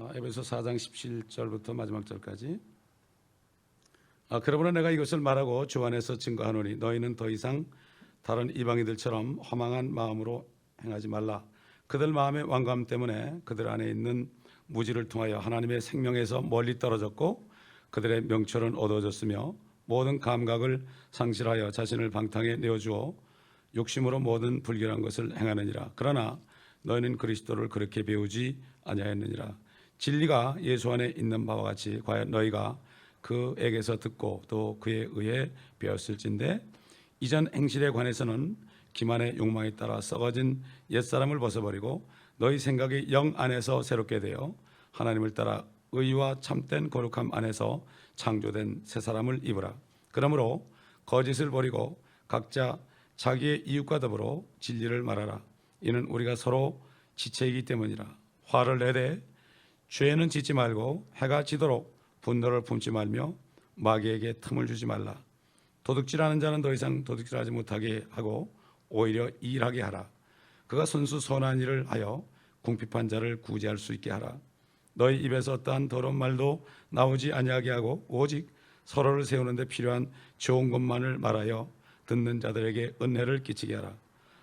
에베소 4장 17절부터 마지막 절까지. 그러므로 내가 이것을 말하고 주 안에서 증거하노니 너희는 더 이상 다른 이방인들처럼 허망한 마음으로 행하지 말라. 그들 마음의 완고함 때문에 그들 안에 있는 무지를 통하여 하나님의 생명에서 멀리 떨어졌고 그들의 명철은 어두워졌으며 모든 감각을 상실하여 자신을 방탕에 내어주어 욕심으로 모든 불결한 것을 행하느니라. 그러나 너희는 그리스도를 그렇게 배우지 아니하였느니라. 진리가 예수 안에 있는 바와 같이 과연 너희가 그에게서 듣고 또 그에 의해 배웠을진데 이전 행실에 관해서는 기만의 욕망에 따라 썩어진 옛사람을 벗어버리고 너희 생각이 영 안에서 새롭게 되어 하나님을 따라 의와 참된 거룩함 안에서 창조된 새 사람을 입으라. 그러므로 거짓을 버리고 각자 자기의 이웃과 더불어 진리를 말하라. 이는 우리가 서로 지체이기 때문이라. 화를 내되 죄는 짓지 말고 해가 지도록 분노를 품지 말며 마귀에게 틈을 주지 말라. 도둑질하는 자는 더 이상 도둑질하지 못하게 하고 오히려 일하게 하라. 그가 손수 선한 일을 하여 궁핍한 자를 구제할 수 있게 하라. 너희 입에서 어떠한 더러운 말도 나오지 아니하게 하고 오직 서로를 세우는 데 필요한 좋은 것만을 말하여 듣는 자들에게 은혜를 끼치게 하라.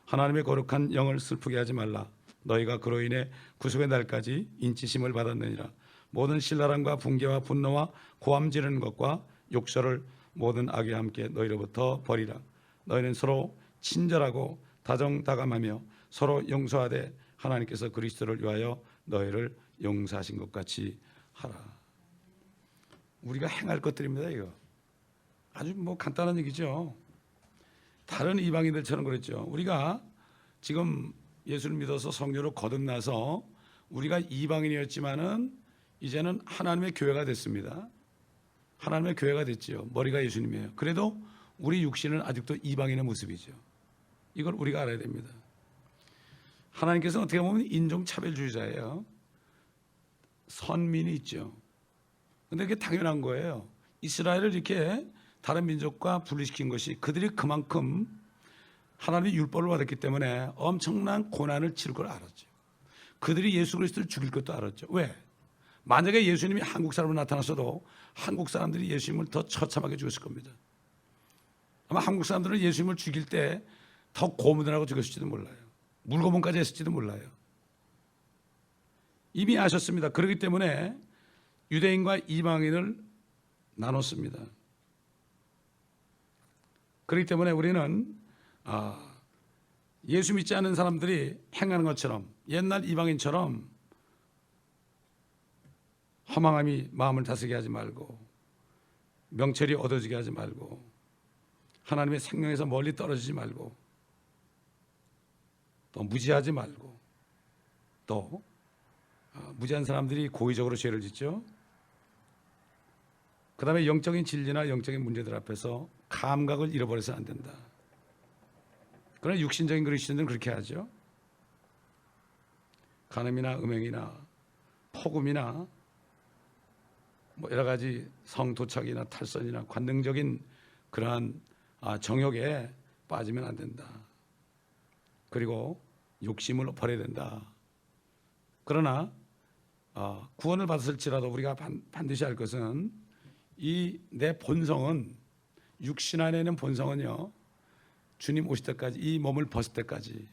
하나님의 거룩한 영을 슬프게 하지 말라. 너희가 그로 인해 구속의 날까지 인치심을 받았느니라. 모든 신랄함과 분개와 분노와 고함 지르는 것과 욕설을 모든 악에 함께 너희로부터 버리라. 너희는 서로 친절하고 다정다감하며 서로 용서하되 하나님께서 그리스도를 위하여 너희를 용서하신 것 같이 하라. 우리가 행할 것들입니다. 이거 아주 간단한 얘기죠. 다른 이방인들처럼 그랬죠. 우리가 지금 예수를 믿어서 성령으로 거듭나서 우리가 이방인이었지만은 이제는 하나님의 교회가 됐습니다. 하나님의 교회가 됐지요. 머리가 예수님이에요. 그래도 우리 육신은 아직도 이방인의 모습이죠. 이걸 우리가 알아야 됩니다. 하나님께서는 어떻게 보면 인종차별주의자예요. 선민이 있죠. 근데 그게 당연한 거예요. 이스라엘을 이렇게 다른 민족과 분리시킨 것이 그들이 그만큼 하나님의 율법을 받았기 때문에 엄청난 고난을 치를 걸 알았죠. 그들이 예수 그리스도를 죽일 것도 알았죠. 왜? 만약에 예수님이 한국 사람으로 나타났어도 한국 사람들이 예수님을 더 처참하게 죽였을 겁니다. 아마 한국 사람들은 예수님을 죽일 때 더 고문을 하고 죽였을지도 몰라요. 물고문까지 했을지도 몰라요. 이미 아셨습니다. 그렇기 때문에 유대인과 이방인을 나눴습니다. 그렇기 때문에 우리는 예수 믿지 않는 사람들이 행하는 것처럼 옛날 이방인처럼 허망함이 마음을 다스리게 하지 말고 명철이 얻어지게 하지 말고 하나님의 생명에서 멀리 떨어지지 말고 또 무지하지 말고 또 무지한 사람들이 고의적으로 죄를 짓죠. 그 다음에 영적인 진리나 영적인 문제들 앞에서 감각을 잃어버려서는 안 된다. 그러나 육신적인 그리스도인들은 그렇게 하죠. 간음이나 음행이나 폭음이나 여러 가지 성도착이나 탈선이나 관능적인 그러한 정욕에 빠지면 안 된다. 그리고 욕심을 버려야 된다. 그러나 구원을 받았을지라도 우리가 반드시 할 것은 이 내 본성은 육신 안에 있는 본성은요 주님 오실 때까지 이 몸을 벗을 때까지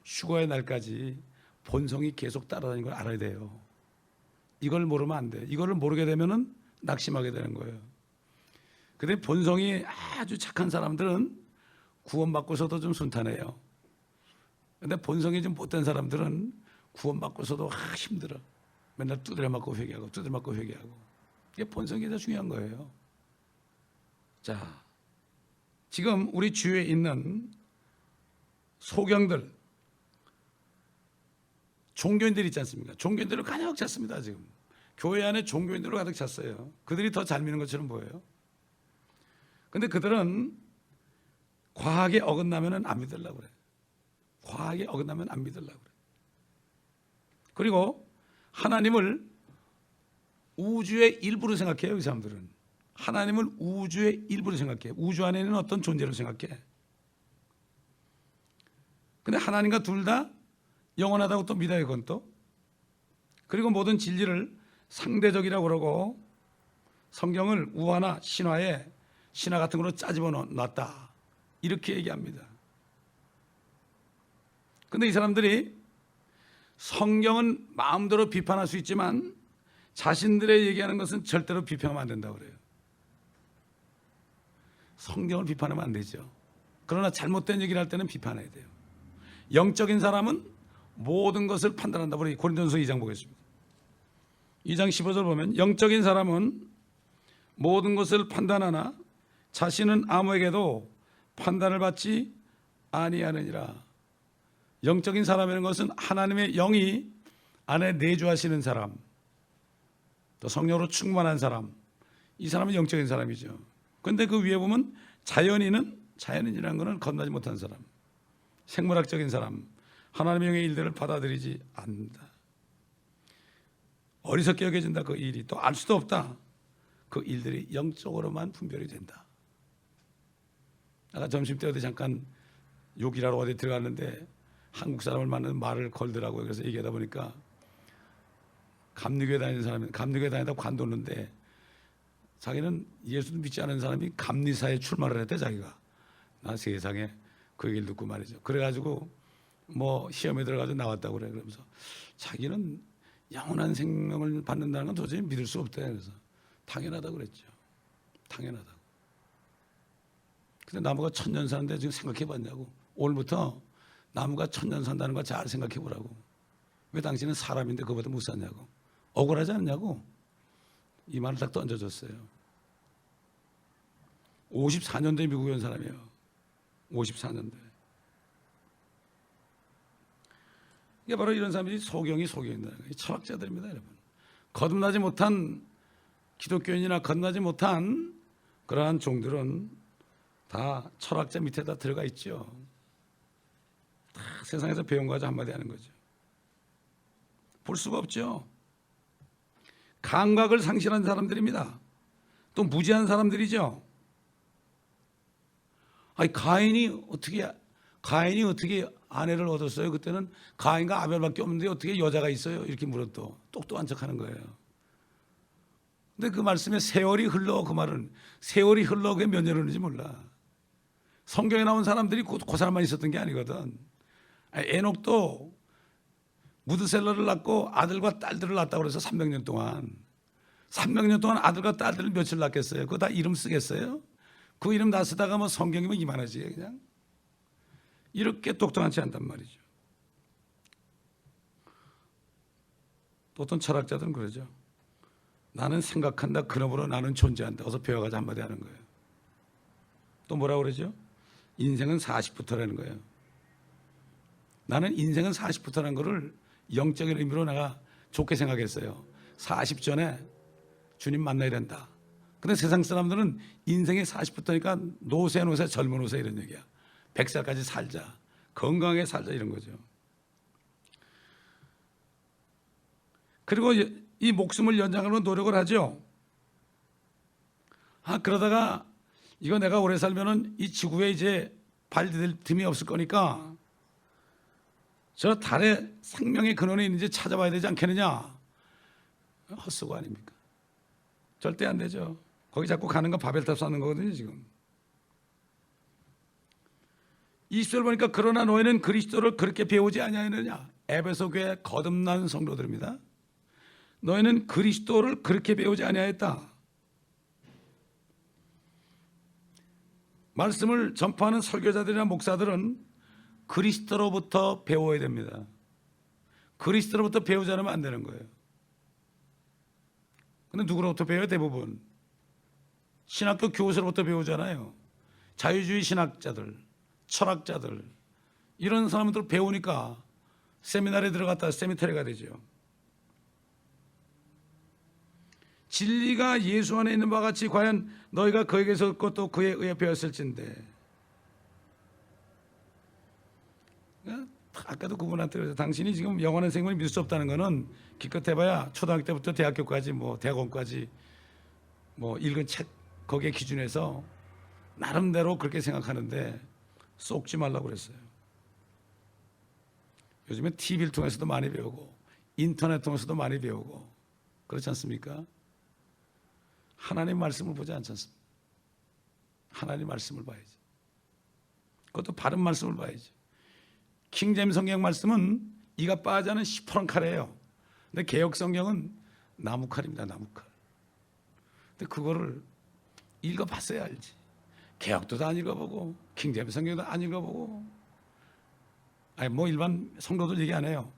휴거의 날까지 본성이 계속 따라다니는 걸 알아야 돼요. 이걸 모르면 안 돼. 이거를 모르게 되면은 낙심하게 되는 거예요. 근데 본성이 아주 착한 사람들은 구원받고서도 좀 순탄해요. 근데 본성이 좀 못된 사람들은 구원받고서도 힘들어. 맨날 두드려 맞고 회개하고 두드려 맞고 회개하고. 이게 본성이 더 중요한 거예요. 자, 지금 우리 주위에 있는 소경들, 종교인들 있지 않습니까? 종교인들을 가득 찼습니다. 지금 교회 안에 종교인들로 가득 찼어요. 그들이 더 잘 믿는 것처럼 보여요. 근데 그들은 과하게 어긋나면 안 믿으려고 그래. 과하게 어긋나면 안 믿으려고 그래. 그리고 하나님을 우주의 일부로 생각해요. 이 사람들은 하나님을 우주의 일부로 생각해. 우주 안에 있는 어떤 존재로 생각해. 근데 하나님과 둘 다 영원하다고 또 믿어요. 그건 또. 그리고 모든 진리를 상대적이라고 그러고 성경을 우화나 신화에 신화 같은 걸로 짜집어 놨다 이렇게 얘기합니다. 근데 이 사람들이 성경은 마음대로 비판할 수 있지만 자신들의 얘기하는 것은 절대로 비판하면 안 된다고 그래요. 성경을 비판하면 안 되죠. 그러나 잘못된 얘기를 할 때는 비판해야 돼요. 영적인 사람은 모든 것을 판단한다고 우리 고린도전서 2장 보겠습니다. 2장 15절 보면 영적인 사람은 모든 것을 판단하나 자신은 아무에게도 판단을 받지 아니하느니라. 영적인 사람이라는 것은 하나님의 영이 안에 내주하시는 사람, 또 성령으로 충만한 사람, 이 사람은 영적인 사람이죠. 그런데 그 위에 보면 자연인이라는 것은 겁나지 못한 사람, 생물학적인 사람, 하나님의 영의 일들을 받아들이지 않는다. 어리석게 여겨진다. 그 일이 또 알 수도 없다. 그 일들이 영적으로만 분별이 된다. 아까 점심때 어디 잠깐 욕이라러 어디 들어갔는데 한국 사람을 만나는 말을 걸더라고요. 그래서 얘기하다 보니까 감리교회 다니는 사람이 감리교회 다니다 관뒀는데 자기는 예수도 믿지 않은 사람이 감리사에 출마를 했대. 자기가 나 세상에 그 얘기를 듣고 말이죠. 그래가지고 뭐 시험에 들어가서 나왔다고 그래. 그러면서 자기는 영원한 생명을 받는다는 건 도저히 믿을 수 없대. 그래서 당연하다고 그랬죠. 당연하다고. 근데 나무가 1000년 사는데 지금 생각해 봤냐고. 오늘부터 나무가 1000년 산다는 거 잘 생각해 보라고. 왜 당신은 사람인데 그거보다 못 사냐고. 억울하지 않냐고. 이 말을 딱 던져줬어요. 54년도에 미국에 온 사람이에요. 54년도에. 이게 바로 이런 사람들이 소경이다. 철학자들입니다, 여러분. 거듭나지 못한 기독교인이나 거듭나지 못한 그러한 종들은 다 철학자 밑에 다 들어가 있죠. 다 세상에서 배운 거 가지고 한마디 하는 거죠. 볼 수가 없죠. 감각을 상실한 사람들입니다. 또 무지한 사람들이죠. 아니 가인이 어떻게 아내를 얻었어요? 그때는 가인과 아벨밖에 없는데 어떻게 여자가 있어요? 이렇게 물었더. 똑똑한 척하는 거예요. 근데 그 말씀에 세월이 흘러, 그 말은 세월이 흘러 그게 몇 년 흐르는지 몰라. 성경에 나온 사람들이 그 사람만 있었던 게 아니거든. 에녹도 무드셀러를 낳고 아들과 딸들을 낳았다고 그래서 300년 동안 아들과 딸들을 며칠 낳겠어요? 그거 다 이름 쓰겠어요? 그 이름 다 쓰다가 뭐 성경이면 이만하지 그냥. 이렇게 똑똑하지 않단 말이죠. 또 어떤 철학자들은 그러죠. 나는 생각한다. 그러므로 나는 존재한다. 어서 배워가자 한마디 하는 거예요. 또 뭐라고 그러죠? 인생은 40부터라는 거예요. 나는 인생은 40부터라는 거를 영적인 의미로 내가 좋게 생각했어요. 40 전에 주님 만나야 된다. 근데 세상 사람들은 인생이 40부터니까 노세 젊은 노세 이런 얘기야. 100살까지 살자. 건강하게 살자 이런 거죠. 그리고 이 목숨을 연장하려고 노력을 하죠. 그러다가 이거 내가 오래 살면은 이 지구에 이제 발 디딜 틈이 없을 거니까 저 달에 생명의 근원이 있는지 찾아봐야 되지 않겠느냐. 헛수고 아닙니까? 절대 안 되죠. 거기 자꾸 가는 거 바벨탑 쌓는 거거든요 지금. 20절 보니까 그러나 너희는 그리스도를 그렇게 배우지 아니하느냐. 에베소 교회 거듭난 성도들입니다. 너희는 그리스도를 그렇게 배우지 아니하였다. 말씀을 전파하는 설교자들이나 목사들은 그리스도로부터 배워야 됩니다. 그리스도로부터 배우지 않으면 안 되는 거예요. 근데 누구로부터 배워요? 대부분 신학교 교수로부터 배우잖아요. 자유주의 신학자들, 철학자들 이런 사람들 배우니까 세미나리에 들어갔다 세미터리가 되죠. 진리가 예수 안에 있는 바와 같이 과연 너희가 그에게서 얻고 또 그에 의해 배웠을진데. 아까도 그분한테 그래서 당신이 지금 영원한 생명을 믿을 수 없다는 거는 기껏 해봐야 초등학교 때부터 대학교까지 뭐 대학원까지 뭐 읽은 책 거기에 기준해서 나름대로 그렇게 생각하는데 쏙지 말라고 그랬어요. 요즘에 TV를 통해서도 많이 배우고 인터넷 통해서도 많이 배우고 그렇지 않습니까? 하나님 말씀을 보지 않지 않습니까? 하나님 말씀을 봐야지. 그것도 바른 말씀을 봐야지. 킹제임스 성경 말씀은 이가 빠지 않은 시퍼런 칼이에요. 근데 개역 성경은 나무 칼입니다. 나무 칼. 근데 그거를 읽어봤어야 알지. 개역도 안 읽어보고 킹제임스 성경도 안 읽어보고, 아니 뭐 일반 성도들 얘기 안 해요.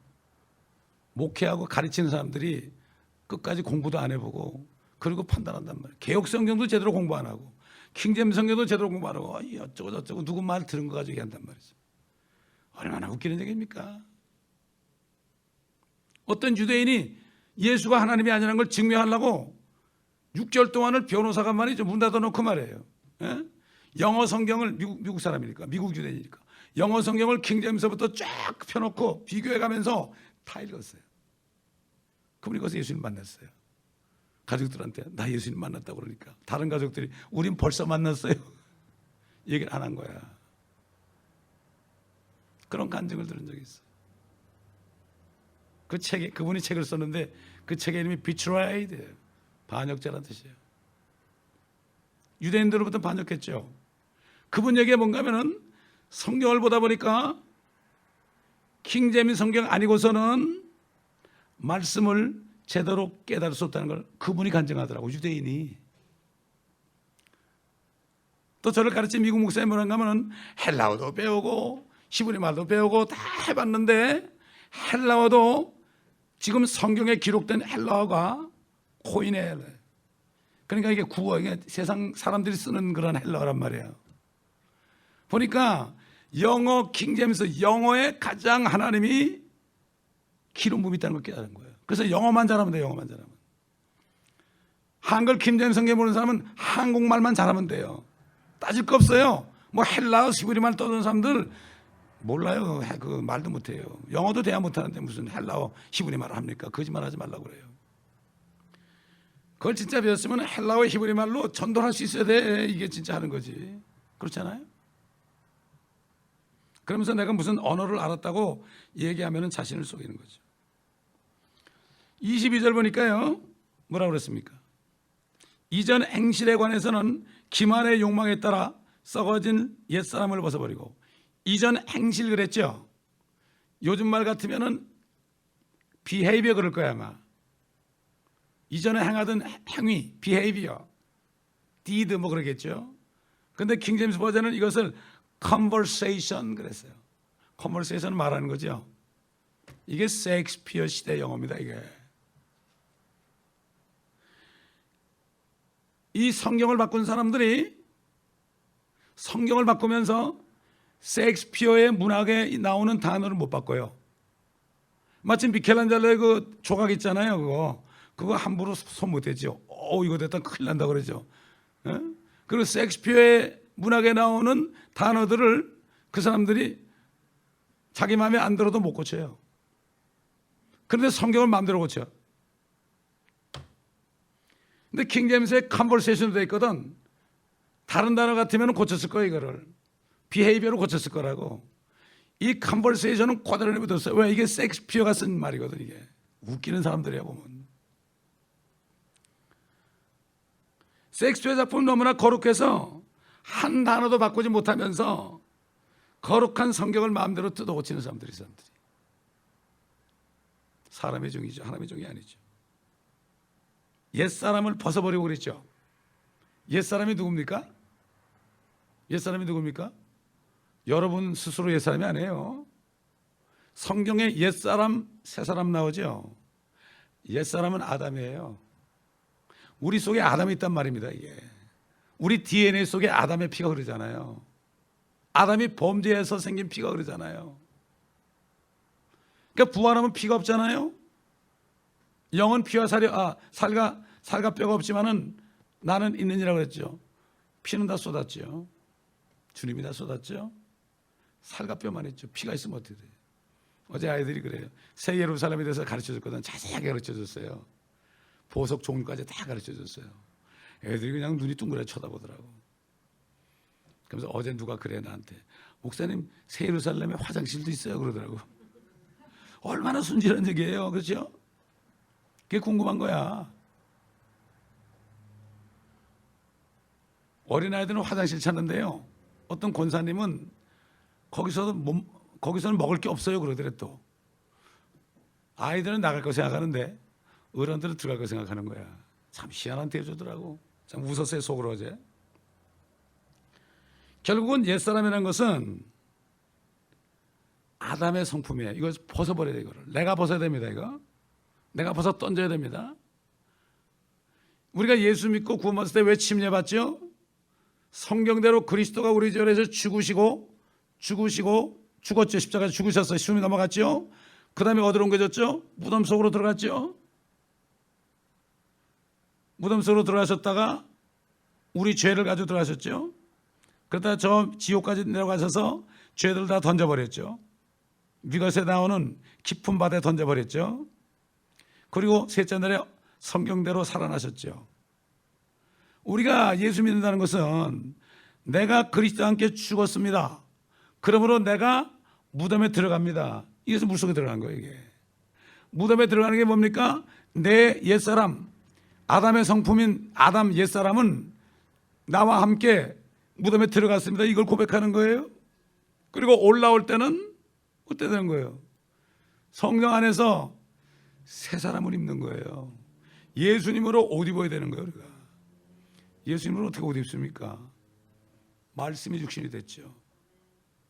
목회하고 가르치는 사람들이 끝까지 공부도 안 해보고 그리고 판단한단 말이에요. 개역 성경도 제대로 공부 안 하고 킹제임스 성경도 제대로 공부 안 하고 어쩌고 저쩌고 누구 말 들은 거 가지고 얘기한단 말이죠. 얼마나 웃기는 얘기입니까? 어떤 유대인이 예수가 하나님이 아니라는 걸 증명하려고 6개월 동안을 변호사가 말이죠 문 닫아놓고 말해요. 예? 영어 성경을 미국 사람이니까, 미국 유대인이니까 영어 성경을 킹제임스부터 쫙 펴놓고 비교해가면서 다 읽었어요. 그분이 거기서 예수님 만났어요. 가족들한테 나 예수님 만났다고 그러니까 다른 가족들이 우린 벌써 만났어요. 얘기를 안 한 거야. 그런 간증을 들은 적이 있어요. 그 책에 그분이 책을 썼는데 그 책의 이름이 비트라이드, 반역자라는 뜻이에요. 유대인들로부터 반역했죠. 그분 얘기가 뭔가 하면은 성경을 보다 보니까 킹제임스 성경 아니고서는 말씀을 제대로 깨달을 수 없다는 걸 그분이 간증하더라고, 유대인이. 또 저를 가르친 미국 목사님 뭐라는가 하면 헬라어도 배우고 히브리 말도 배우고 다 해봤는데 헬라어도 지금 성경에 기록된 헬라어가 코인의, 그러니까 이게 구어, 이게 세상 사람들이 쓰는 그런 헬라어란 말이에요. 보니까 영어 킹제임스 영어에 가장 하나님이 기름 부음이 있다는 걸 깨달은 거예요. 그래서 영어만 잘하면 돼요. 영어만 잘하면. 한글 킹제임스 성경 모르는 사람은 한국말만 잘하면 돼요. 따질 거 없어요. 뭐 헬라어 히브리말 떠드는 사람들 몰라요. 그 말도 못해요. 영어도 대화 못하는데 무슨 헬라어 히브리말을 합니까? 거짓말하지 말라고 그래요. 그걸 진짜 배웠으면 헬라어 히브리말로 전도할 수 있어야 돼. 이게 진짜 하는 거지. 그렇잖아요. 그러면서 내가 무슨 언어를 알았다고 얘기하면 자신을 속이는 거죠. 22절 보니까요, 뭐라고 그랬습니까? 이전 행실에 관해서는 기만의 욕망에 따라 썩어진 옛사람을 벗어버리고, 이전 행실 그랬죠. 요즘 말 같으면은 behavior 그럴 거야 아마. 이전에 행하던 행위, behavior, deed 뭐 그러겠죠. 근데 킹제임스 버전은 이것을 conversation 그랬어요. conversation은 말하는 거죠. 이게 셰익스피어 시대 영어입니다. 이게. 이 성경을 바꾼 사람들이 성경을 바꾸면서 셰익스피어의 문학에 나오는 단어를 못 바꿔요. 마침 미켈란젤로의 그 조각 있잖아요. 그거 함부로 손 못 대죠. 이거 됐다 큰일 난다 그러죠. 예? 그리고 셰익스피어의 문학에 나오는 단어들을 그 사람들이 자기 마음에 안 들어도 못 고쳐요. 그런데 성경을 마음대로 고쳐. 근데 킹제임스에 컨버세이션으로 되어 있거든. 다른 단어 같으면 고쳤을 거예요. 이거를 비헤이비어로 고쳤을 거라고. 이 컨버세이션은 그대로 내버렸어요. 왜? 이게 셰익스피어가 쓴 말이거든. 이게 웃기는 사람들이야 보면. 셰익스피어 작품 너무나 거룩해서 한 단어도 바꾸지 못하면서 거룩한 성경을 마음대로 뜯어 고치는 사람들이 사람의 종이죠. 하나님의 종이 아니죠. 옛사람을 벗어버리고 그랬죠. 옛사람이 누굽니까? 옛사람이 누굽니까? 여러분 스스로 옛사람이 아니에요. 성경에 옛사람, 새사람 나오죠. 옛사람은 아담이에요. 우리 속에 아담이 있단 말입니다. 이게 우리 DNA 속에 아담의 피가 흐르잖아요. 아담이 범죄해서 생긴 피가 흐르잖아요. 그러니까 부활하면 피가 없잖아요. 영은 피와 살과 뼈가 없지만은 나는 있느니라고 그랬죠. 피는 다 쏟았죠. 주님이 다 쏟았죠. 살과 뼈만 있죠. 피가 있으면 어떻게 돼요? 어제 아이들이 그래요. 새 예루살렘에 대해서 가르쳐줬거든. 자세하게 가르쳐줬어요. 보석 종류까지 다 가르쳐줬어요. 애들이 그냥 눈이 둥그레 쳐다보더라고. 그래서 어제 누가 그래 나한테, 목사님 새 예루살렘에 화장실도 있어요 그러더라고. 얼마나 순진한 얘기예요. 그렇죠? 그게 궁금한 거야. 어린아이들은 화장실 찾는데요, 어떤 권사님은 거기서는 먹을 게 없어요 그러더래도. 아이들은 나갈 거 생각하는데 어른들은 들어갈 거 생각하는 거야. 참 희한한 대조더라고. 참 웃었어요 속으로 어제. 결국은 옛사람이라는 것은 아담의 성품이에요. 이거 벗어버려야 돼. 이거를 내가 벗어야 됩니다. 이거 내가 벗어 던져야 됩니다. 우리가 예수 믿고 구원받을 때 왜 침례받죠? 성경대로 그리스도가 우리 죄에서 죽으시고 죽었죠. 십자가에 죽으셨어요. 숨이 넘어갔죠. 그 다음에 어디로 옮겨졌죠? 무덤 속으로 들어갔죠. 무덤 속으로 들어가셨다가 우리 죄를 가지고 들어가셨죠. 그러다 저 지옥까지 내려가셔서 죄들 다 던져버렸죠. 미것에 나오는 깊은 바다에 던져버렸죠. 그리고 셋째 날에 성경대로 살아나셨죠. 우리가 예수 믿는다는 것은 내가 그리스도와 함께 죽었습니다. 그러므로 내가 무덤에 들어갑니다. 이것은 물속에 들어가는 거예요. 이게 무덤에 들어가는 게 뭡니까? 내 옛사람, 아담의 성품인 아담 옛사람은 나와 함께 무덤에 들어갔습니다. 이걸 고백하는 거예요. 그리고 올라올 때는 어떻게 되는 거예요? 성령 안에서 새 사람을 입는 거예요. 예수님으로 옷 입어야 되는 거예요. 우리가 예수님으로 어떻게 옷 입습니까? 말씀이 육신이 됐죠.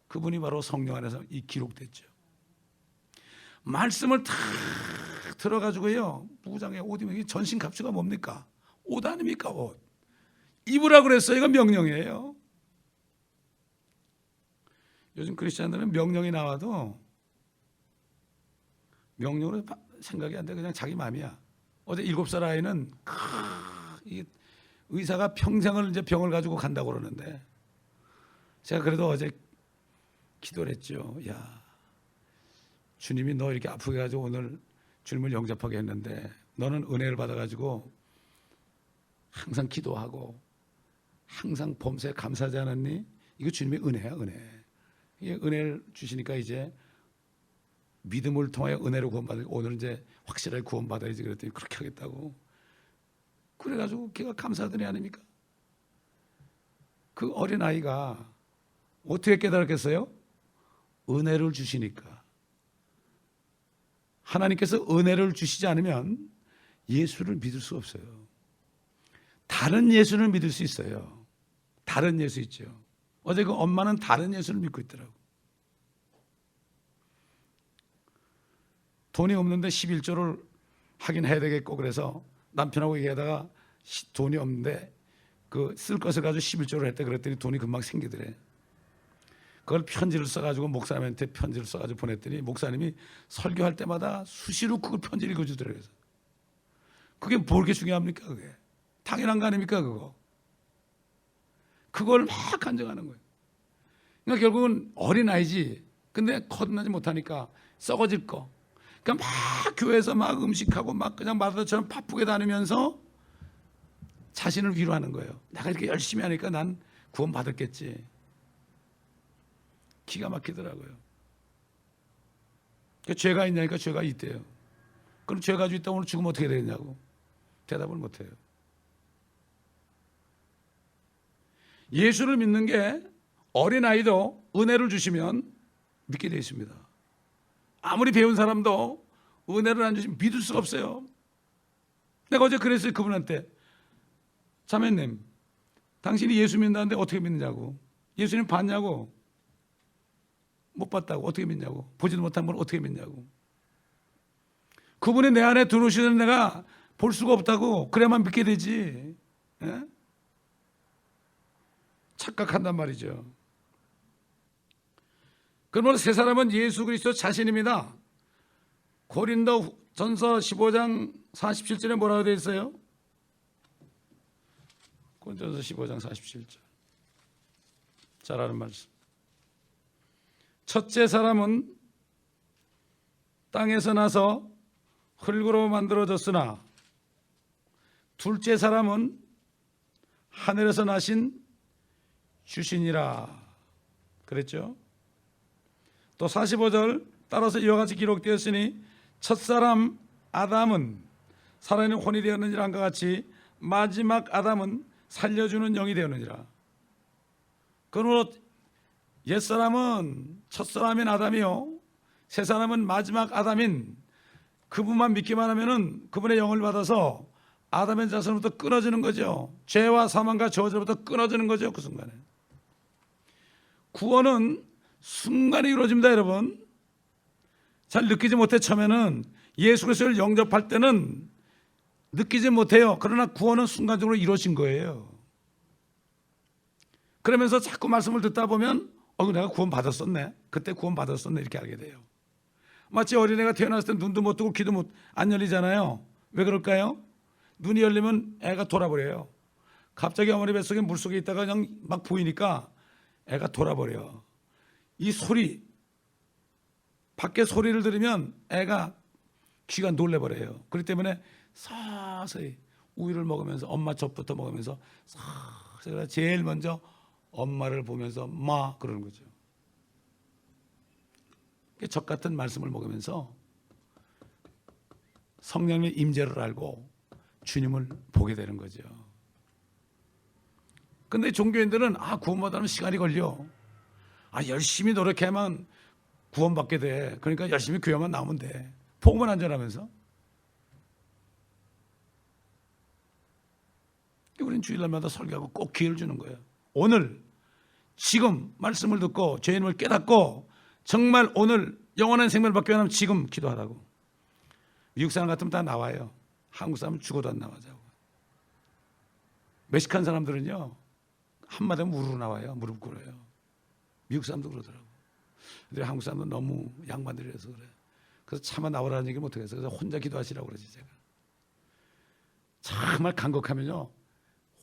그분이 바로 성령 안에서 이 기록됐죠. 말씀을 탁 들어가지고요, 무장에 옷 입으면 전신 갑주가 뭡니까? 옷 아닙니까? 옷 입으라고 그랬어요. 이건 명령이에요. 요즘 크리스찬들은 명령이 나와도 명령으로 생각이 안 돼. 그냥 자기 마음이야. 어제 7살 아이는 의사가 평생을 이제 병을 가지고 간다고 그러는데, 제가 그래도 어제 기도를 했죠. 야, 주님이 너 이렇게 아프게 가지고 오늘 주님을 영접하게 했는데 너는 은혜를 받아가지고 항상 기도하고 항상 범사에 감사하지 않았니? 이거 주님의 은혜야, 은혜. 이게 은혜를 주시니까 이제 믿음을 통하여 은혜로 구원받고 오늘 이제 확실하게 구원받아야지 그랬더니 그렇게 하겠다고. 그래가지고 걔가 감사하더니 아닙니까? 그 어린아이가 어떻게 깨달았겠어요? 은혜를 주시니까. 하나님께서 은혜를 주시지 않으면 예수를 믿을 수 없어요. 다른 예수를 믿을 수 있어요. 다른 예수 있죠. 어제 그 엄마는 다른 예수를 믿고 있더라고. 돈이 없는데 11조를 하긴 해야 되겠고, 그래서 남편하고 얘기하다가 돈이 없는데 그 쓸 것을 가지고 11조를 했대. 그랬더니 돈이 금방 생기더래. 그걸 편지를 써가지고 목사님한테 편지를 써가지고 보냈더니 목사님이 설교할 때마다 수시로 그걸 편지를 읽어주더래요. 그게 뭐 그렇게 중요합니까? 그게 당연한 거 아닙니까? 그걸 막 간증하는 거예요. 그러니까 결국은 어린아이지. 근데 거듭나지 못하니까 썩어질 거. 그러니까 막 교회에서 막 음식하고 막 그냥 마다처럼 바쁘게 다니면서 자신을 위로하는 거예요. 내가 이렇게 열심히 하니까 난 구원 받았겠지. 기가 막히더라고요. 그러니까 죄가 있냐니까 죄가 있대요. 그럼 죄가 가지고 있다 오늘 죽으면 어떻게 되겠냐고. 대답을 못해요. 예수를 믿는 게 어린아이도 은혜를 주시면 믿게 되어 있습니다. 아무리 배운 사람도 은혜를 안 주시면 믿을 수가 없어요. 내가 어제 그랬어요. 그분한테. 자매님, 당신이 예수 믿는다는데 어떻게 믿느냐고. 예수님 봤냐고. 못 봤다고. 어떻게 믿냐고. 보지도 못한 걸 어떻게 믿냐고. 그분이 내 안에 들어오시는 내가 볼 수가 없다고. 그래야만 믿게 되지. 예? 착각한단 말이죠. 그러면 세 사람은 예수 그리스도 자신입니다. 고린도 전서 15장 47절에 뭐라고 되어 있어요? 고린도전서 15장 47절. 잘 아는 말씀. 첫째 사람은 땅에서 나서 흙으로 만들어졌으나 둘째 사람은 하늘에서 나신 주시니라 그랬죠. 또 45절 따라서 이와 같이 기록되었으니 첫사람 아담은 살아있는 혼이 되었느니라 한것 같이 마지막 아담은 살려주는 영이 되었느니라. 그러므로 옛사람은 첫사람인 아담이요 새사람은 마지막 아담인 그분만 믿기만 하면은 그분의 영을 받아서 아담의 자손부터 끊어지는 거죠. 죄와 사망과 저주로부터 끊어지는 거죠. 그 순간에 구원은 순간에 이루어집니다. 여러분 잘 느끼지 못해 처음에는 예수 그리스도를 영접할 때는 느끼지 못해요. 그러나 구원은 순간적으로 이루어진 거예요. 그러면서 자꾸 말씀을 듣다 보면 내가 구원 받았었네, 그때 구원 받았었네 이렇게 알게 돼요. 마치 어린애가 태어났을 때 눈도 못 뜨고 귀도 안 열리잖아요. 왜 그럴까요? 눈이 열리면 애가 돌아버려요. 갑자기 어머니 뱃속에 물속에 있다가 그냥 막 보이니까 애가 돌아버려요. 이 소리, 밖에 소리를 들으면 애가 귀가 놀래버려요. 그렇기 때문에 서서히 우유를 먹으면서 엄마 젖부터 먹으면서 서서히 제일 먼저 엄마를 보면서 마 그러는 거죠. 젖 같은 말씀을 먹으면서 성령의 임재를 알고 주님을 보게 되는 거죠. 근데 종교인들은 구원받으면 시간이 걸려. 열심히 노력해야만 구원받게 돼. 그러니까 열심히 교회만 나오면 돼. 복음은 안전하면서. 우리는 주일날마다 설교하고 꼭 기회를 주는 거예요. 오늘 지금 말씀을 듣고 죄인을 깨닫고 정말 오늘 영원한 생명을 받기 위하면 지금 기도하라고. 미국 사람 같으면 다 나와요. 한국 사람은 죽어도 안 나와자고. 멕시칸 사람들은요 한마디 하면 우르르 나와요. 무릎 꿇어요. 미국 사람도 그러더라고. 근데 한국 사람은 너무 양반들이라서 그래. 그래서 차마 나오라는 얘기 못하겠어요. 그래서 혼자 기도하시라고 그러지 제가. 정말 간곡하면요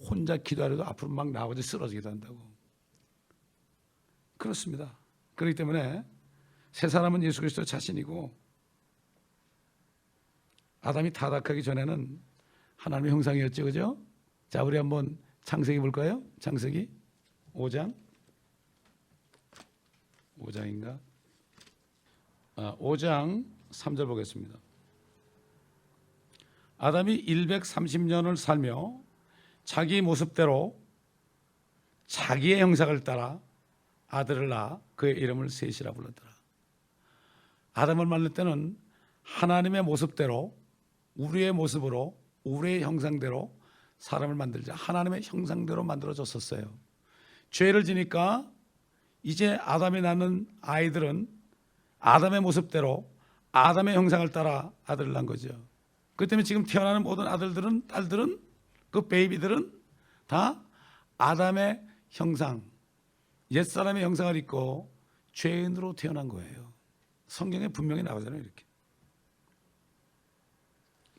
혼자 기도하려도 앞으로 막 나오지 쓰러지기도 한다고. 그렇습니다. 그렇기 때문에 새 사람은 예수 그리스도 자신이고 아담이 타락하기 전에는 하나님의 형상이었죠. 그죠? 자, 우리 한번 창세기 볼까요? 창세기 5장 5장인가? 5장 3절 보겠습니다. 아담이 130년을 살며 자기 모습대로 자기의 형상을 따라 아들을 낳아 그의 이름을 셋이라 불렀더라. 아담을 만날 때는 하나님의 모습대로 우리의 모습으로 우리의 형상대로 사람을 만들자. 하나님의 형상대로 만들어졌었어요. 죄를 지니까 이제 아담이 낳는 아이들은 아담의 모습대로 아담의 형상을 따라 아들을 낳은 거죠. 그렇기 때문에 지금 태어나는 모든 아들들은 딸들은 그 베이비들은 다 아담의 형상, 옛사람의 형상을 입고 죄인으로 태어난 거예요. 성경에 분명히 나오잖아요. 이렇게.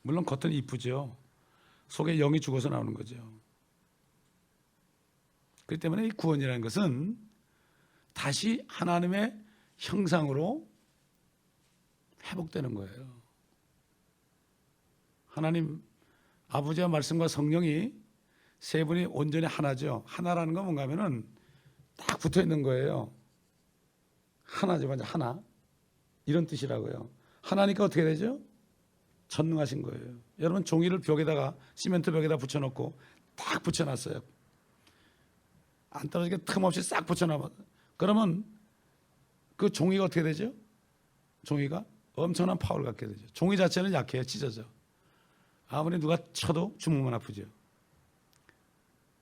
물론 겉은 이쁘죠. 속에 영이 죽어서 나오는 거죠. 그렇기 때문에 이 구원이라는 것은 다시 하나님의 형상으로 회복되는 거예요. 하나님 아버지와 말씀과 성령이 세 분이 온전히 하나죠. 하나라는 건 뭔가 하면은 딱 붙어 있는 거예요. 하나죠. 완전 하나. 이런 뜻이라고요. 하나니까 어떻게 되죠? 전능하신 거예요. 여러분 종이를 벽에다가 시멘트 벽에다 붙여놓고 딱 붙여놨어요. 안 떨어지게 틈없이 싹 붙여놔봐. 그러면 그 종이가 어떻게 되죠? 종이가 엄청난 파워를 갖게 되죠. 종이 자체는 약해요. 찢어져. 아무리 누가 쳐도 주먹만 아프죠.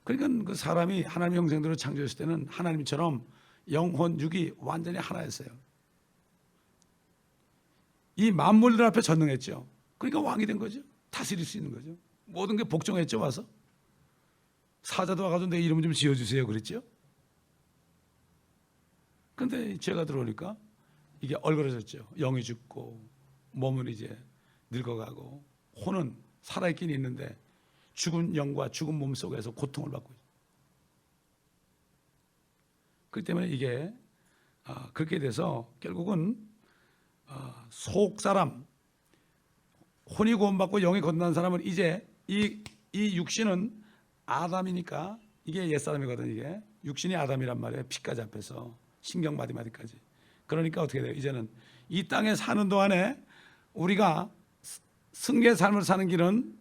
그러니까 그 사람이 하나님의 형상대로 창조했을 때는 하나님처럼 영혼, 육이 완전히 하나였어요. 이 만물들 앞에 전능했죠. 그러니까 왕이 된 거죠. 다스릴 수 있는 거죠. 모든 게 복종했죠. 와서 사자도 와가지고 내 이름 좀 지어주세요 그랬죠. 그런데 죄가 들어오니까 이게 얼그러졌죠. 영이 죽고 몸은 이제 늙어가고 혼은 살아있긴 있는데 죽은 영과 죽은 몸 속에서 고통을 받고 있어요. 그렇기 때문에 이게 그렇게 돼서 결국은 속 사람, 혼이 구원받고 영이 거듭난 사람은 이제 이 육신은 아담이니까 이게 옛사람이거든. 이게 육신이 아담이란 말이에요. 피까지 앞에서 신경 마디마디까지. 그러니까 어떻게 돼요? 이제는 이 땅에 사는 동안에 우리가 승리의 삶을 사는 길은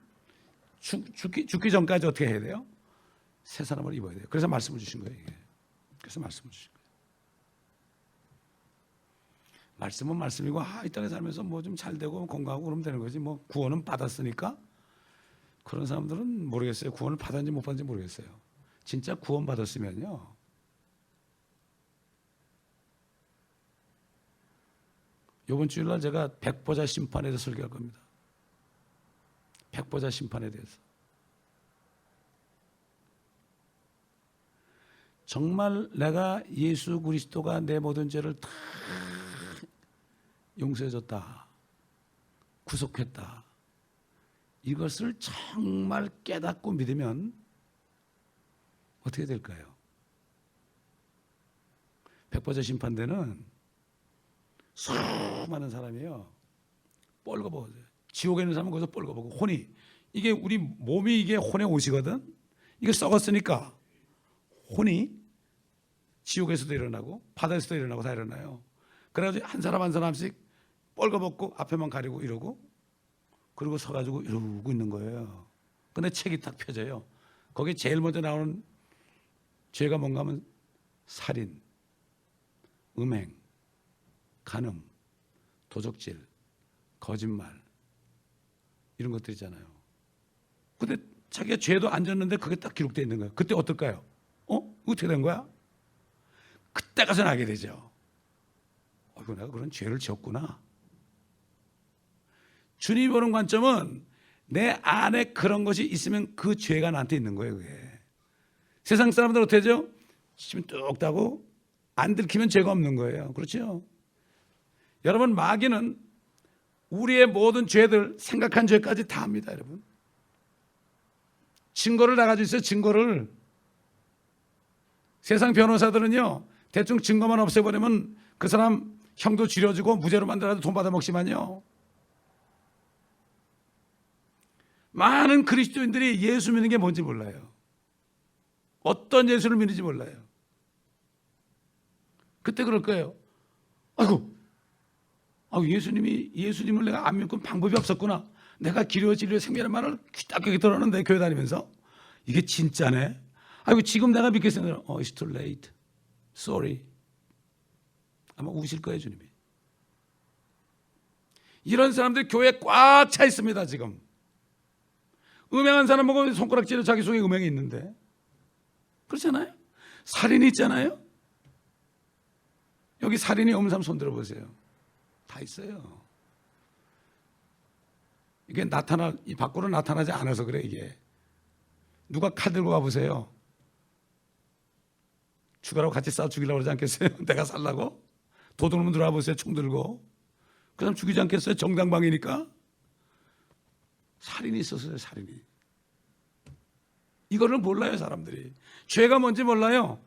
죽기 전까지 어떻게 해야 돼요? 새 사람을 입어야 돼요. 그래서 말씀을 주신 거예요. 이게. 그래서 말씀을 주신 거예요. 말씀은 말씀이고 이 땅에 살면서 뭐 좀 잘 되고 건강하고 그러면 되는 거지. 뭐 구원은 받았으니까. 그런 사람들은 모르겠어요. 구원을 받았는지 못 받았는지 모르겠어요. 진짜 구원 받았으면요, 이번 주일날 제가 백보자 심판에 대해서 설교할 겁니다. 백보자 심판에 대해서. 정말 내가 예수 그리스도가 내 모든 죄를 다 용서해줬다, 구속했다, 이것을 정말 깨닫고 믿으면 어떻게 될까요? 백보자 심판대는 수많은 사람이에요. 뻘거벗어요. 지옥에 있는 사람은 거기서 뻘거벗고, 혼이, 이게 우리 몸이 이게 혼의 옷이거든. 이게 썩었으니까 혼이 지옥에서도 일어나고 바다에서도 일어나고 다 일어나요. 그래가지고 한 사람 한 사람씩 뻘거벗고 앞에만 가리고 이러고, 그리고 서가지고 이러고 있는 거예요. 근데 책이 딱 펴져요. 거기 제일 먼저 나오는 죄가 뭔가 하면 살인, 음행, 간음, 도적질, 거짓말, 이런 것들이잖아요. 근데 자기가 죄도 안 졌는데 그게 딱 기록되어 있는 거예요. 그때 어떨까요? 어떻게 된 거야? 그때 가서 알게 되죠. 이거 내가 그런 죄를 지었구나. 주님이 보는 관점은 내 안에 그런 것이 있으면 그 죄가 나한테 있는 거예요. 그게. 세상 사람들은 어떻게 하죠? 지금 뚝 따고 안 들키면 죄가 없는 거예요. 그렇죠? 여러분, 마귀는 우리의 모든 죄들, 생각한 죄까지 다 합니다. 여러분, 증거를 다 가지고 있어요. 증거를. 세상 변호사들은요, 대충 증거만 없애버리면 그 사람 형도 줄여주고 무죄로 만들어도 돈 받아 먹지만요, 많은 그리스도인들이 예수 믿는 게 뭔지 몰라요. 어떤 예수를 믿는지 몰라요. 그때 그럴 거예요. 예수님을 내가 안 믿고 방법이 없었구나. 내가 기료 진리의 생명의 말을 귀딱하게 들었는데 교회 다니면서 이게 진짜네. 지금 내가 믿겠어요. It's too late. Sorry. 아마 우실 거예요, 주님이. 이런 사람들이 교회에 꽉 차 있습니다, 지금. 음행한 사람 보고 손가락질에 자기 속에 음행이 있는데. 그렇잖아요? 살인이 있잖아요? 여기 살인이 없는 사람 손 들어보세요. 다 있어요. 이게 이 밖으로 나타나지 않아서 그래, 이게. 누가 칼 들고 가보세요. 죽으라고 같이 싸워 죽이려고 그러지 않겠어요? 내가 살라고? 도둑놈 들어와 보세요, 총 들고. 그 사람 죽이지 않겠어요? 정당방위니까. 살인이 있었어요, 살인이. 이거를 몰라요, 사람들이. 죄가 뭔지 몰라요.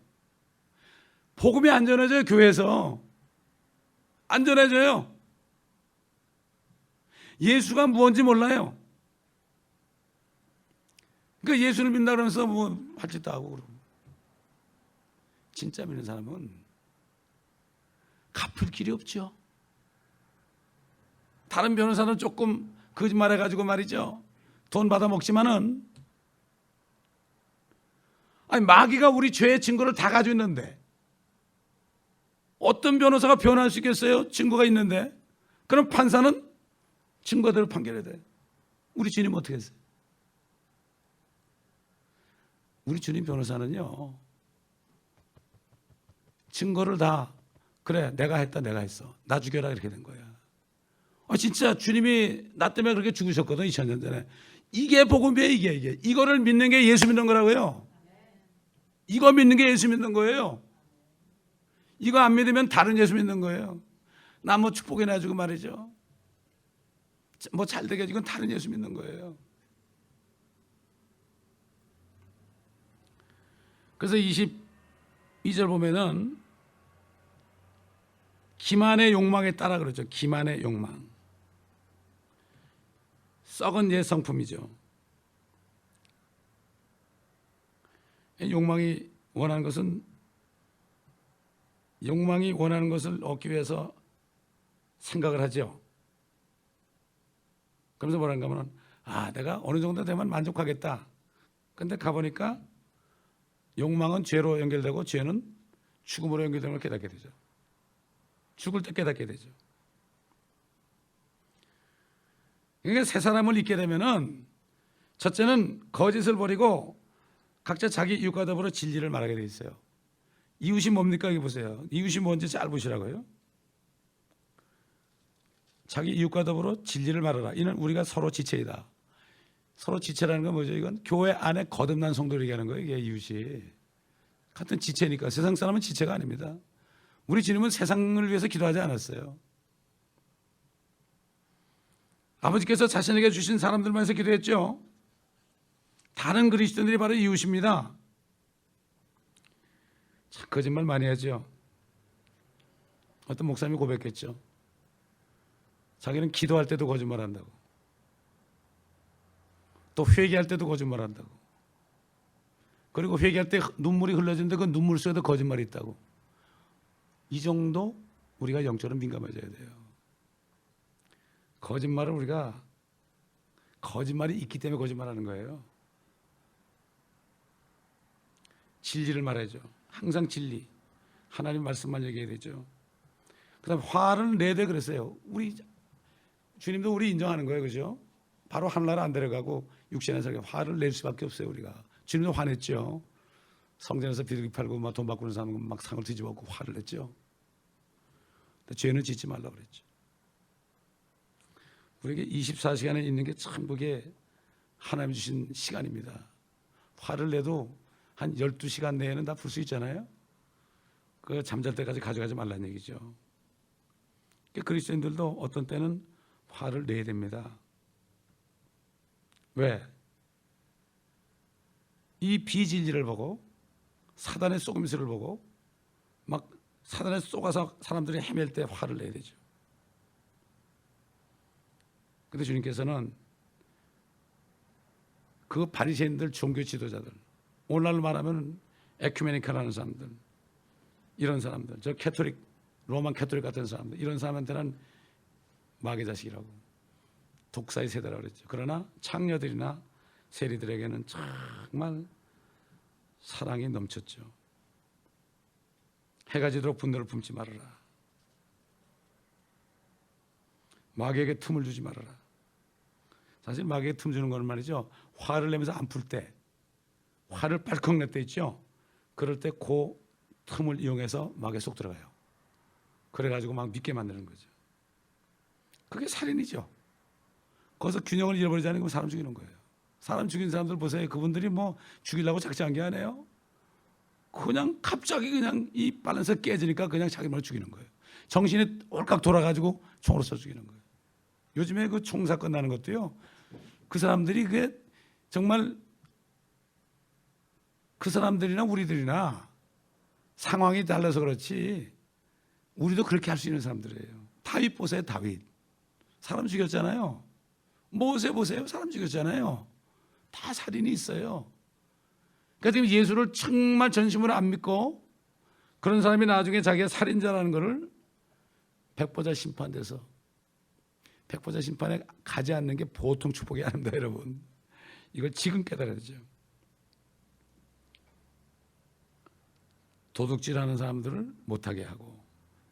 복음이 안 전해져요, 교회에서. 안 전해져요. 예수가 무엇인지 몰라요. 그러니까 예수를 믿는다 그러면서 뭐 할 짓도 하고 그러고. 진짜 믿는 사람은 갚을 길이 없죠. 다른 변호사는 조금 거짓말해가지고 말이죠, 돈 받아 먹지만은, 마귀가 우리 죄의 증거를 다 가지고 있는데 어떤 변호사가 변호할 수 있겠어요? 증거가 있는데. 그럼 판사는 증거대로 판결해야 돼. 우리 주님 어떻게 했어요? 우리 주님 변호사는요, 증거를 다, 그래 내가 했다, 내가 했어, 나 죽여라, 이렇게 된 거야. 진짜 주님이 나 때문에 그렇게 죽으셨거든, 2000년 전에. 이게 복음이에요. 이게 이거를 믿는 게 예수 믿는 거라고요. 이거 믿는 게 예수 믿는 거예요. 이거 안 믿으면 다른 예수 믿는 거예요. 나 뭐 축복이나 주고 말이죠, 뭐 잘 되게 해주고, 다른 예수 믿는 거예요. 그래서 22절 보면은 기만의 욕망에 따라 그러죠. 기만의 욕망. 썩은 옛 성품이죠. 욕망이 원하는 것을 얻기 위해서 생각을 하죠. 그러면서 뭐라는가 하면 내가 어느 정도 되면 만족하겠다. 근데 가보니까 욕망은 죄로 연결되고 죄는 죽음으로 연결되는 걸 깨닫게 되죠. 죽을 때 깨닫게 되죠. 그러니까 새 사람을 잊게 되면은 첫째는 거짓을 버리고 각자 자기 이웃과 더불어 진리를 말하게 돼 있어요. 이웃이 뭡니까? 여기 보세요. 이웃이 뭔지 잘 보시라고요. 자기 이웃과 더불어 진리를 말하라. 이는 우리가 서로 지체이다. 서로 지체라는 건 뭐죠? 이건 교회 안에 거듭난 성도를 얘기하는 거예요. 이게 이웃이. 같은 지체니까. 세상 사람은 지체가 아닙니다. 우리 주님은 세상을 위해서 기도하지 않았어요. 아버지께서 자신에게 주신 사람들만 해서 기도했죠. 다른 그리스도인들이 바로 이웃입니다. 참 거짓말 많이 하죠. 어떤 목사님이 고백했죠. 자기는 기도할 때도 거짓말한다고. 또 회개할 때도 거짓말한다고. 그리고 회개할 때 눈물이 흘러지는데 그 눈물 속에도 거짓말이 있다고. 이 정도 우리가 영적으로 민감해져야 돼요. 거짓말을 우리가 거짓말이 있기 때문에 거짓말하는 거예요. 진리를 말해야죠. 항상 진리. 하나님 말씀만 얘기해야 되죠. 그다음에 화를 내야 돼 그랬어요. 우리 주님도 우리 인정하는 거예요. 그죠? 바로 하늘나라 안 데려가고 육신에 살게 화를 낼 수밖에 없어요. 우리가. 주님도 화냈죠. 성전에서 비둘기 팔고 막 돈 바꾸는 사람은 막 상을 뒤집어갖고 화를 냈죠. 근데 죄는 짓지 말라고 그랬죠. 우리에게 24시간에 있는 게 참 그게 하나님 주신 시간입니다. 화를 내도 한 12시간 내에는 다 풀 수 있잖아요. 그 잠잘 때까지 가져가지 말라는 얘기죠. 그리스도인들도 어떤 때는 화를 내야 됩니다. 왜? 이 비진리를 보고 사단의 속임수를 보고 막 사단에 속아서 사람들이 헤맬 때 화를 내야 되죠. 근데 주님께서는 그 바리새인들 종교 지도자들, 오늘날로 말하면 에큐메니카라는 사람들, 이런 사람들, 저 캐토릭, 로만 캐토릭 같은 사람들, 이런 사람한테는 마귀 자식이라고, 독사의 세대라고 그랬죠. 그러나 창녀들이나 세리들에게는 정말 사랑이 넘쳤죠. 해가 지도록 분노를 품지 말아라. 마귀에게 틈을 주지 말아라. 사실 마귀에게 틈 주는 건 말이죠. 화를 내면서 안 풀 때, 화를 빨컥 낼 때 있죠. 그럴 때 그 틈을 이용해서 마귀에 쏙 들어가요. 그래가지고 막 믿게 만드는 거죠. 그게 살인이죠. 거기서 균형을 잃어버리지 않으면 사람 죽이는 거예요. 사람 죽인 사람들 보세요. 그분들이 뭐 죽이려고 작정한 게 아니에요. 그냥 갑자기 그냥 이 밸런스가 깨지니까 그냥 자기 몸을 죽이는 거예요. 정신이 꼴깍 돌아가지고 총으로 쏴 죽이는 거예요. 요즘에 그 총사건 나는 것도요. 그 사람들이 그게 정말 그 사람들이나 우리들이나 상황이 달라서 그렇지 우리도 그렇게 할 수 있는 사람들이에요. 다윗 보세요. 다윗. 사람 죽였잖아요. 모세 보세요. 사람 죽였잖아요. 다 살인이 있어요. 그러니까 지금 예수를 정말 전심으로 안 믿고 그런 사람이 나중에 자기가 살인자라는 것을 백보자 심판돼서 백보자 심판에 가지 않는 게 보통 축복이 아닙니다. 여러분. 이걸 지금 깨달아야 되죠. 도둑질하는 사람들을 못하게 하고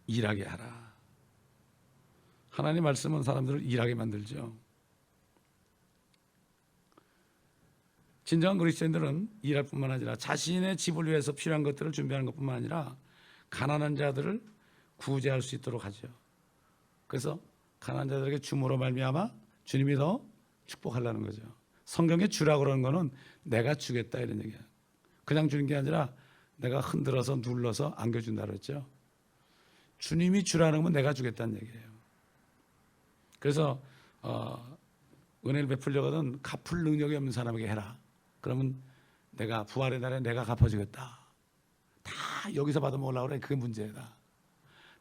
일하게 하라. 하나님 말씀은 사람들을 일하게 만들죠. 진정한 그리스도인들은 일할 뿐만 아니라 자신의 집을 위해서 필요한 것들을 준비하는 것뿐만 아니라 가난한 자들을 구제할 수 있도록 하죠. 그래서 가난한 자들에게 줌으로 말미암아 주님이 더 축복하려는 거죠. 성경에 주라고 그러는 거는 내가 주겠다 이런 얘기야. 그냥 주는 게 아니라 내가 흔들어서 눌러서 안겨준다 그랬죠. 주님이 주라는 건 내가 주겠다는 얘기예요. 그래서 은혜를 베풀려거든 갚을 능력이 없는 사람에게 해라. 그러면 내가 부활의 날에 내가 갚아주겠다. 다 여기서 받아먹으려고 그래. 그게 문제다.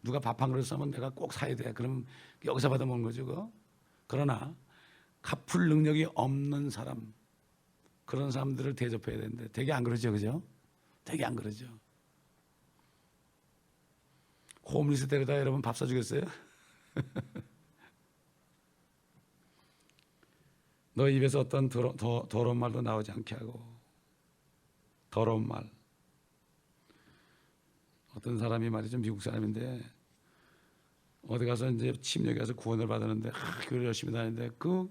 누가 밥 한 그릇 사면 내가 꼭 사야 돼. 그러면 여기서 받아먹는 거죠. 그거. 그러나 갚을 능력이 없는 사람, 그런 사람들을 대접해야 되는데 되게 안 그러죠. 그죠? 되게 안 그러죠. 홈리스 데려다 여러분 밥 사주겠어요? 너 입에서 어떤 더러운 말도 나오지 않게 하고. 더러운 말. 어떤 사람이 말이죠, 미국 사람인데 어디 가서 이제 침략에 가서 구원을 받았는데 교회를 열심히 다니는데 그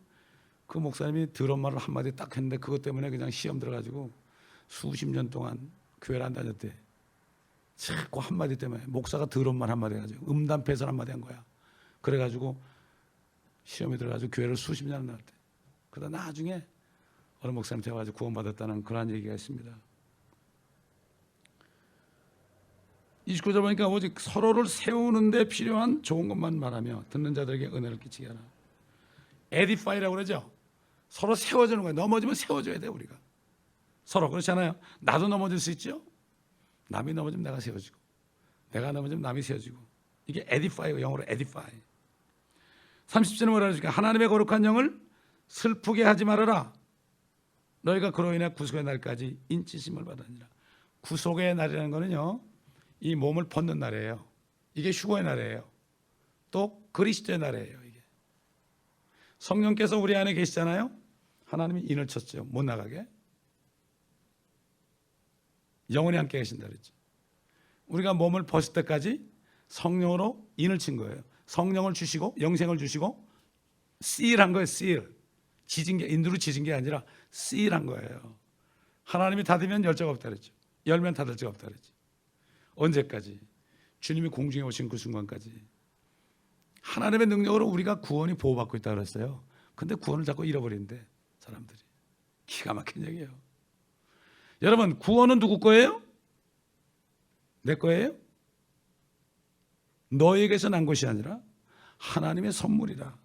목사님이 더러운 말을 한마디 딱 했는데 그것 때문에 그냥 시험 들어가지고 수십 년 동안 교회를 안 다녔대. 자꾸 한마디 때문에 목사가 더러운 말 한마디 해가지고 음담 패설 한마디 한 거야. 그래가지고 시험에 들어가지고 교회를 수십 년을 나왔대. 그러다 나중에 어느 목사님한테 와가지고 구원받았다는 그런 얘기가 있습니다. 29절 보니까 오직 서로를 세우는 데 필요한 좋은 것만 말하며 듣는 자들에게 은혜를 끼치게 하라. 에디파이라고 그러죠. 서로 세워주는 거예요. 넘어지면 세워줘야 돼 우리가. 서로 그렇잖아요. 나도 넘어질 수 있죠. 남이 넘어지면 내가 세워지고 내가 넘어지면 남이 세워지고. 이게 에디파이고 영어로 에디파이. 30절에 뭐라 그러니까 하나님의 거룩한 영을 슬프게 하지 말아라. 너희가 그로 인해 구속의 날까지 인치심을 받으니라. 구속의 날이라는 거는요, 이 몸을 벗는 날이에요. 이게 휴거의 날이에요. 또 그리스도의 날이에요. 이게 성령께서 우리 안에 계시잖아요. 하나님이 인을 쳤죠. 못 나가게. 영원히 함께 계신다 그랬죠. 우리가 몸을 벗을 때까지 성령으로 인을 친 거예요. 성령을 주시고 영생을 주시고 씨일한 거예요. 씨일. 지진 게 인두로 지진 게 아니라 씨일한 거예요. 하나님이 닫으면 열 자가 없다 그랬죠. 열면 닫을 자가 없다 그랬죠. 언제까지? 주님이 공중에 오신 그 순간까지. 하나님의 능력으로 우리가 구원이 보호받고 있다 그랬어요. 근데 구원을 자꾸 잃어버린대 사람들이. 기가 막힌 얘기예요. 여러분, 구원은 누구 거예요? 내 거예요? 너에게서 난 것이 아니라 하나님의 선물이라.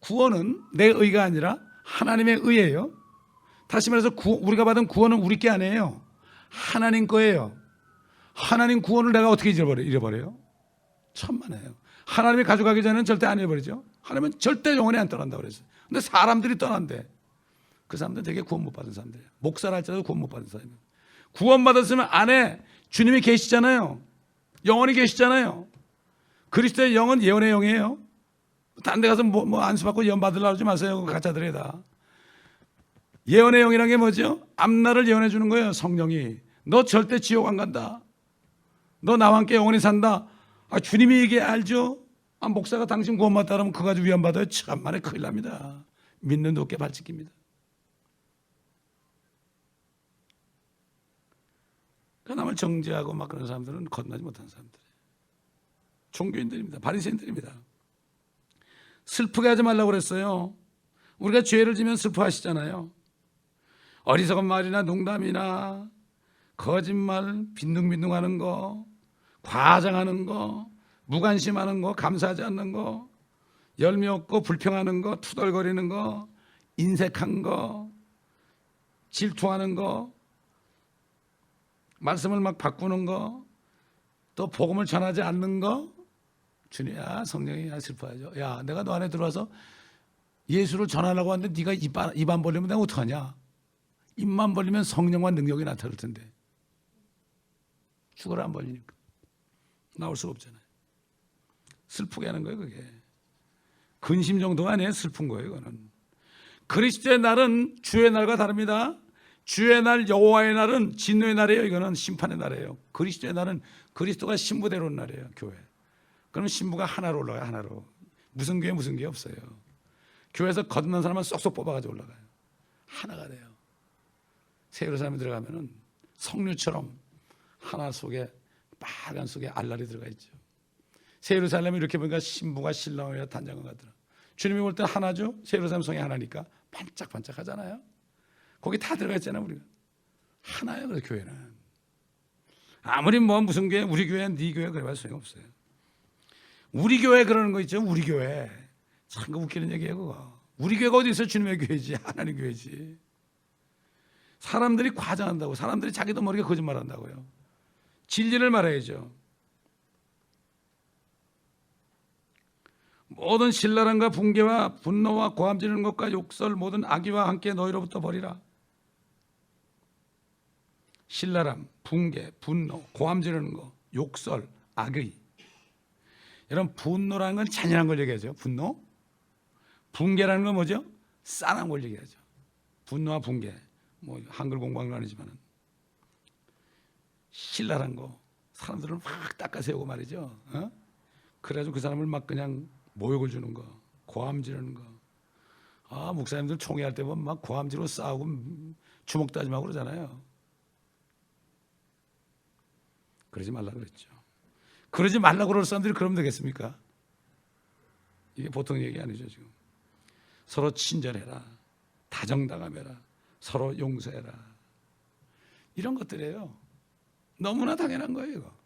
구원은 내 의가 아니라 하나님의 의예요. 다시 말해서 우리가 받은 구원은 우리 게 아니에요. 하나님 거예요. 하나님 구원을 내가 어떻게 잃어버려요? 천만에요. 하나님이 가져가기 전에는 절대 안 잃어버리죠. 하나님은 절대 영원히 안 떠난다고 그랬어요. 근데 사람들이 떠난대. 그 사람들은 되게 구원 못 받은 사람들이에요. 목사를 할지라도 구원 못 받은 사람이에요. 구원 받았으면 안에 주님이 계시잖아요. 영원히 계시잖아요. 그리스도의 영은 예언의 영이에요. 딴 데 가서 뭐 안수받고 예언 받으려고 하지 마세요. 가짜들이 다. 예언의 영이라는 게 뭐죠? 앞날을 예언해 주는 거예요. 성령이. 너 절대 지옥 안 간다. 너 나와 함께 영원히 산다. 주님이 이게 알죠? 목사가 당신 구원 받다 그러면 그거 가지고 위안 받아요. 참만에 큰일 납니다. 믿는 높게 발찍힙니다. 그러니까 남을 정죄하고 막 그런 사람들은 거듭나지 못한 사람들이에요. 종교인들입니다. 바리새인들입니다. 슬프게 하지 말라고 그랬어요. 우리가 죄를 지면 슬퍼하시잖아요. 어리석은 말이나 농담이나 거짓말, 빈둥빈둥하는 거, 과장하는 거, 무관심하는 거, 감사하지 않는 거, 열미 없고 불평하는 거, 투덜거리는 거, 인색한 거, 질투하는 거, 말씀을 막 바꾸는 거, 또 복음을 전하지 않는 거. 주님이야, 성령이 슬퍼하죠. 야, 내가 너 안에 들어와서 예수를 전하려고 하는데 네가 입 안 벌리면 내가 어떡하냐? 입만 벌리면 성령과 능력이 나타날 텐데 죽어라 안 벌리니까 나올 수가 없잖아요. 슬프게 하는 거예요. 그게 근심 정도가 아니에요. 슬픈 거예요. 그거는. 그리스도의 날은 주의 날과 다릅니다. 주의 날, 여호와의 날은 진노의 날이에요. 이거는 심판의 날이에요. 그리스도의 날은 그리스도가 신부대로 온 날이에요. 교회. 그러면 신부가 하나로 올라가요. 하나로. 무슨 교회 없어요. 교회에서 거듭난 사람은 쏙쏙 뽑아가지고 올라가요. 하나가 돼요. 새 예루살렘에 들어가면은 석류처럼 하나 속에 빨간 속에 알랄이 들어가 있죠. 새 예루살렘을 이렇게 보니까 신부가 신랑이라 단장을 가더라. 주님이 볼 때 하나죠. 새 예루살렘 성이 하나니까 반짝반짝 하잖아요. 거기 다 들어가 있잖아요. 우리가 하나예요. 그래서 교회는 아무리 뭐 무슨 교회, 우리 교회, 네 교회 그래봐야 소용없어요. 우리 교회 그러는 거 있죠. 우리 교회 참 웃기는 얘기예요. 그거 우리 교회가 어디 있어요? 주님의 교회지, 하나님 교회지. 사람들이 과장한다고, 사람들이 자기도 모르게 거짓말한다고요. 진리를 말해야죠. 모든 신랄함과 붕괴와 분노와 고함 지르는 것과 욕설 모든 악의와 함께 너희로부터 버리라. 신랄함, 붕괴, 분노, 고함 지르는 거, 욕설, 악의. 여러분, 분노라는 건 잔인한 걸 얘기하죠. 분노. 붕괴라는 건 뭐죠? 싸남 걸리게 하죠. 분노와 붕괴, 뭐 한글 공부한 건 아니지만은 신랄한 거 사람들을 막 닦아 세우고 말이죠. 그래가지고 그 사람을 막 그냥 모욕을 주는 거, 고함 지르는 거. 아, 목사님들 총회할 때 보면 막 고함 지르고 싸우고 주먹 다짐하고 그러잖아요. 그러지 말라 그랬죠. 그러지 말라고 그럴 사람들이 그러면 되겠습니까? 이게 보통 얘기 아니죠. 지금 서로 친절해라, 다정다감해라, 서로 용서해라, 이런 것들이에요. 너무나 당연한 거예요, 이거.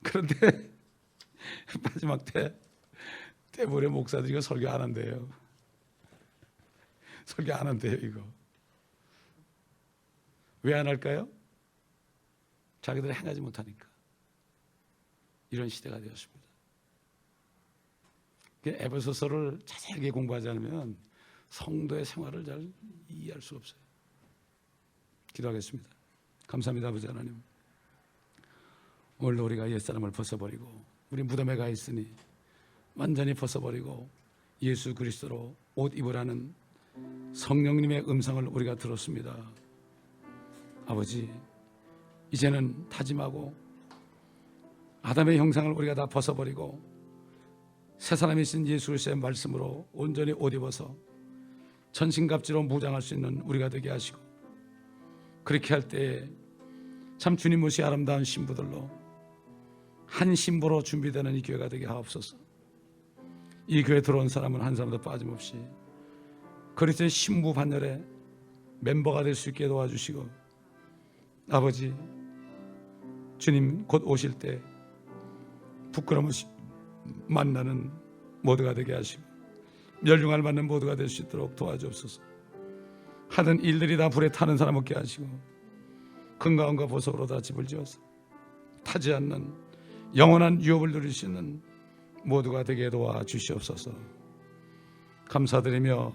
그런데 마지막 때 대부분의 목사들이 이거 설교 안 한대요. 설교 안 한대요, 이거. 왜 안 할까요? 자기들이 행하지 못하니까. 이런 시대가 되었습니다. 에베소서를 자세하게 공부하지 않으면 성도의 생활을 잘 이해할 수 없어요. 기도하겠습니다. 감사합니다, 아버지 하나님. 오늘도 우리가 옛사람을 벗어버리고 우리 무덤에 가 있으니 완전히 벗어버리고 예수 그리스도로 옷 입으라는 성령님의 음성을 우리가 들었습니다. 아버지, 이제는 다짐하고 아담의 형상을 우리가 다 벗어버리고 새 사람이신 예수 그리스도의 말씀으로 온전히 옷 입어서 전신갑주로 무장할 수 있는 우리가 되게 하시고, 그렇게 할 때에 참 주님 모시 아름다운 신부들로 한 신부로 준비되는 이 교회가 되게 하옵소서. 이 교회 들어온 사람은 한 사람도 빠짐없이 그리스도의 신부 반열에 멤버가 될 수 있게 도와주시고, 아버지, 주님 곧 오실 때 부끄러움을 만나는 모두가 되게 하시고 멸륭할 만난 모두가 될 수 있도록 도와주옵소서. 하던 일들이 다 불에 타는 사람 없게 하시고 금가원과 보석으로 다 집을 지어서 타지 않는 영원한 유업을 누릴 수 있는 모두가 되게 도와주시옵소서. 감사드리며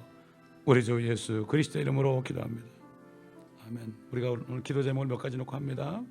우리 주 예수 그리스도 이름으로 기도합니다. 아멘. 우리가 오늘 기도 제목을 몇 가지 놓고 합니다.